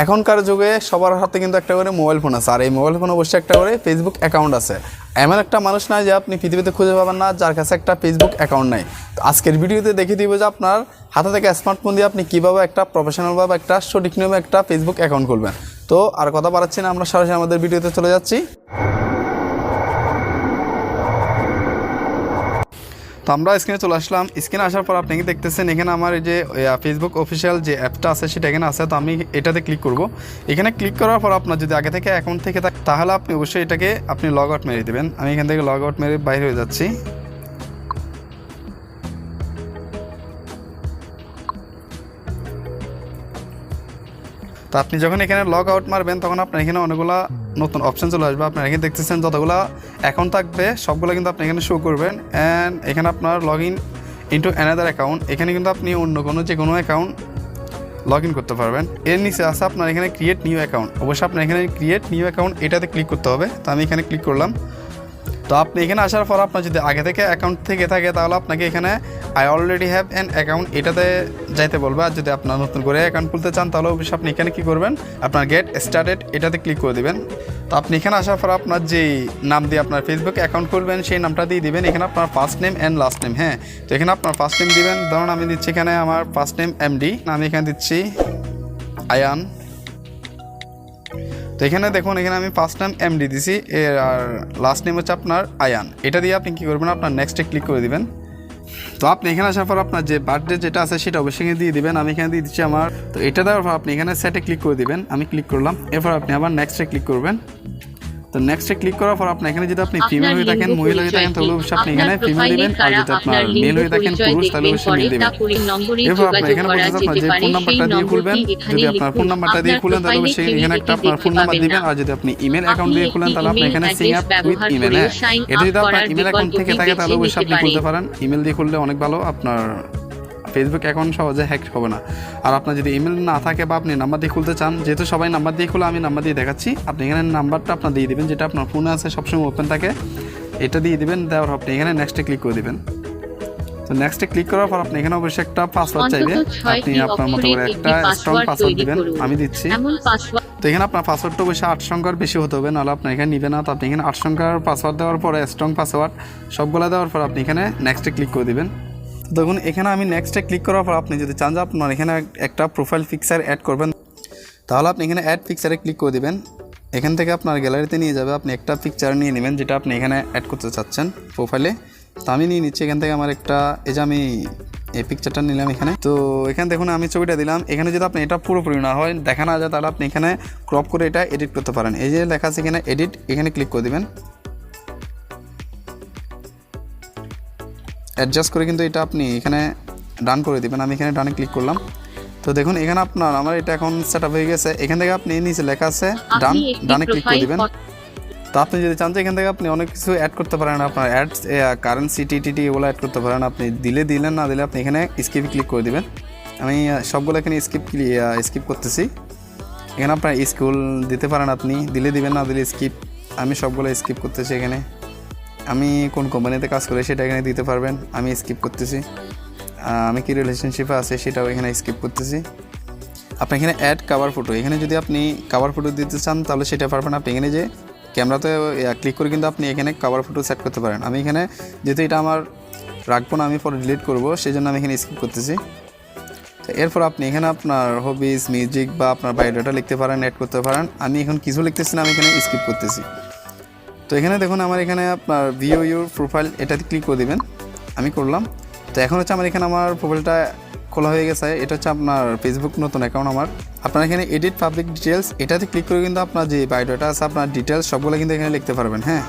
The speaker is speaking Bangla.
এখনকার যুগে সবার হাতে কিন্তু একটা করে মোবাইল ফোন আছে, আর এই মোবাইল ফোনে অবশ্যই একটা করে ফেসবুক অ্যাকাউন্ট আছে। এমন একটা মানুষ নাই যে আপনি পৃথিবীতে খুঁজে পাবেন না যার কাছে একটা ফেসবুক অ্যাকাউন্ট নাই। তো আজকের ভিডিওতে দেখিয়ে দিব যে আপনার হাতে থেকে স্মার্টফোন দিয়ে আপনি কীভাবে একটা প্রফেশনালভাবে একটা সঠিক নিয়মে একটা ফেসবুক অ্যাকাউন্ট খুলবেন। তো আর কথা বাড়াচ্ছি না, আমরা সরাসরি আমাদের ভিডিওতে চলে যাচ্ছি। তো আমরা স্ক্রিনে চলে আসলাম। স্ক্রিনে আসার পর আপনি কি দেখতেছেন, এখানে আমার এই যে ফেসবুক অফিসিয়াল যে অ্যাপটা আছে সেটা এখানে আছে। তো আমি এটাতে ক্লিক করব। এখানে ক্লিক করার পর আপনার যদি আগে থেকে অ্যাকাউন্ট থেকে থাকে তাহলে আপনি অবশ্যই এটাকে আপনি লগ আউট মেরে দেবেন। আমি এখান থেকে লগ আউট মেরে বাইরে হয়ে যাচ্ছি। তো আপনি যখন এখানে লগ আউট মারবেন তখন আপনার এখানে অনেকগুলো নতুন অপশান চলে আসবে। আপনার এখানে দেখতেছেন যতগুলো অ্যাকাউন্ট থাকবে সবগুলো কিন্তু আপনি এখানে শো করবেন। অ্যান্ড এখানে আপনার log in into another account, এখানে কিন্তু আপনি অন্য কোনো যে কোনো অ্যাকাউন্ট লগ ইন করতে পারবেন। এর নিচে আছে আপনার এখানে ক্রিয়েট নিউ অ্যাকাউন্ট, অবশ্যই আপনার এখানে ক্রিয়েট নিউ অ্যাকাউন্ট এটাতে ক্লিক করতে হবে। তো আমি এখানে ক্লিক করলাম। তো আপনি এখানে আসার পর আপনার যদি আগে থেকে অ্যাকাউন্ট থেকে থাকে তাহলে আপনাকে এখানে I already have an account এটাতে যাইতে বলবে। আর যদি আপনার নতুন করে অ্যাকাউন্ট খুলতে চান তাহলে অবশ্যই আপনি এখানে কী করবেন, আপনার গেট স্টার্টেড এটাতে ক্লিক করে দেবেন। তো আপনি এখানে আসার পর আপনার যেই নাম দিয়ে আপনার ফেসবুক অ্যাকাউন্ট খুলবেন সেই নামটা দিয়ে দিবেন। এখানে আপনার first name and last name, হ্যাঁ। তো এখানে আপনার ফার্স্ট নেম দিবেন, ধরুন আমি দিচ্ছি এখানে আমার ফার্স্ট নেম এমডি, আমি এখানে দিচ্ছি আয়ান। তো এখানে দেখুন এখানে আমি ফার্স্ট নেম এমডি দিছি, আর লাস্ট নেম হচ্ছে আপনার আয়ান। এটা দিয়ে আপনি কী করবেন, আপনার নেক্সটে ক্লিক করে দিবেন। তো আপনি এখানে আসার পর আপনার যে বার্থডে যেটা আছে সেটা অবশ্যই দিয়ে দিবেন। আমি এখানে দিয়ে দিচ্ছি আমার। তো এটা দেওয়ার পর আপনি এখানে সেটে ক্লিক করে দিবেন। আমি ক্লিক করলাম, এরপর আপনি আবার নেক্সটে ক্লিক করবেন। তো নেক্সটে ক্লিক করার পর আপনি এখানে যদি আপনি ফিমেল হয়ে থাকেন, মহিলা হয়ে থাকেন তাহলে অবশ্যই আপনি এখানে ফিমেল দিবেন। আর যদি আপনার মেল হয়ে থাকেন, পুরুষ, তাহলে অবশ্যই মেল দিবেন। এরপর আপনি এখানে বলতেছে আপনার যে ফোন নাম্বারটা দিয়ে খুলবেন। যদি আপনার ফোন নাম্বারটা দিয়ে খুলেন তাহলে অবশ্যই এখানে একটা আপনার ফোন নাম্বার দিবেন। আর যদি আপনি ইমেল অ্যাকাউন্ট দিয়ে খুলেন তাহলে আপনি এখানে সিং আপ উইথ ইমেল, হ্যাঁ। এটা যদি আপনার ইমেল অ্যাকাউন্ট থেকে থাকে তাহলে অবশ্যই আপনি খুলতে পারেন। ইমেল দিয়ে খুললে অনেক ভালো, আপনার ফেসবুক অ্যাকাউন্ট সহজে হ্যাক হবে না। আর আপনার যদি ইমেল না থাকে বা আপনি নাম্বার দিয়ে খুলতে চান, যেহেতু সবাই নাম্বার দিয়ে খুলে আমি নাম্বার দিয়ে দেখাচ্ছি, আপনি এখানে নাম্বারটা আপনার দিয়ে দেবেন যেটা আপনার ফোনে আছে সবসময় ওপেন থাকে, এটা দিয়ে দেবেন। দেওয়ার আপনি এখানে নেক্সটে ক্লিক করে দেবেন। তো নেক্সটে ক্লিক করার পর আপনি এখানে অবশ্যই একটা পাসওয়ার্ড চাইবে, আপনি আপনার মতো করে একটা স্ট্রং পাসওয়ার্ড দিবেন। আমি দিচ্ছি। তো এখানে আপনার পাসওয়ার্ডটা অবশ্যই 8 সংখ্যার বেশি হতে হবে, নাহলে আপনার এখানে নিবে না। তো আপনি এখানে 8 সংখ্যার পাসওয়ার্ড দেওয়ার পরে স্ট্রং পাসওয়ার্ড সবগুলো দেওয়ার পর আপনি এখানে নেক্সটে ক্লিক করে দেবেন। দেখুন এখানে আমি নেক্সটে ক্লিক করার পর আপনি যদি চান যে আপনার এখানে একটা প্রোফাইল পিকচার অ্যাড করবেন তাহলে আপনি এখানে অ্যাড পিকচারে ক্লিক করে দেবেন। এখান থেকে আপনার গ্যালারিতে নিয়ে যাবে, আপনি একটা পিকচার নিয়ে নেবেন যেটা আপনি এখানে অ্যাড করতে চাচ্ছেন প্রোফাইলে। তো আমি নিয়ে নিচ্ছি এখান থেকে আমার একটা, এই যে আমি এই পিকচারটা নিলাম এখানে। তো এখানে দেখুন আমি ছবিটা দিলাম। এখানে যদি আপনি এটা পুরোপুরি না হয়, দেখা না যায়, তাহলে আপনি এখানে ক্রপ করে এটা এডিট করতে পারেন। এই যে লেখা আছে এখানে এডিট, এখানে ক্লিক করে দেবেন। অ্যাডজাস্ট করে কিন্তু এটা আপনি এখানে ডান করে দেবেন। আমি এখানে ডানে ক্লিক করলাম। তো দেখুন এখানে আপনার আমার এটা এখন সেট আপ হয়ে গেছে। এখান থেকে আপনি নিচে লেখা আছে ডান, ডানে ক্লিক করে দেবেন। তো আপনি যদি চান যে এখান থেকে আপনি অনেক কিছু অ্যাড করতে পারেন, আপনার অ্যাডস কারেন্সি টিটিটি এগুলো অ্যাড করতে পারেন। আপনি দিলেন, না দিলে আপনি এখানে স্কিপ ক্লিক করে দেবেন। আমি সবগুলো এখানে স্কিপ করতেছি। এখানে আপনার স্কুল দিতে পারেন, আপনি দিলে দিবেন, না দিলে স্কিপ। আমি সবগুলো স্কিপ করতেছি। এখানে আমি কোন কোম্পানিতে কাজ করি সেটা এখানে দিতে পারবেন, আমি স্কিপ করতেছি। আমি কি রিলেশনশিপে আছে সেটাও এখানে স্কিপ করতেছি। আপনি এখানে অ্যাড কাভার ফটো, এখানে যদি আপনি কাভার ফটো দিতে চান তাহলে সেটা পারবেন। আপনি এখানে যে ক্যামেরাতে ক্লিক করে কিন্তু আপনি এখানে কাভার ফটো সেট করতে পারেন। আমি এখানে যেহেতু এটা আমার রাখবো না, আমি পরে ডিলিট করবো, সেই জন্য আমি এখানে স্কিপ করতেছি। তো এরপর আপনি এখানে আপনার হবিজ, মিউজিক বা আপনার বায়োডাটা লিখতে পারেন, অ্যাড করতে পারেন। আমি এখন কিছু লিখতেছি না, আমি এখানে স্কিপ করতেছি। তো এখানে দেখুন আমার এখানে আপনার ভিউ ইউর প্রোফাইল এটাতে ক্লিক করে দেবেন। আমি করলাম। তো এখন হচ্ছে আমার এখানে আমার প্রোফাইলটা খোলা হয়ে গেছে। এটা হচ্ছে আপনার ফেসবুক নতুন অ্যাকাউন্ট আমার। আপনার এখানে এডিট পাবলিক ডিটেলস এটাতে ক্লিক করে কিন্তু আপনার যে বায়োডাটা আছে, আপনার ডিটেলস সবগুলো কিন্তু এখানে লিখতে পারবেন, হ্যাঁ।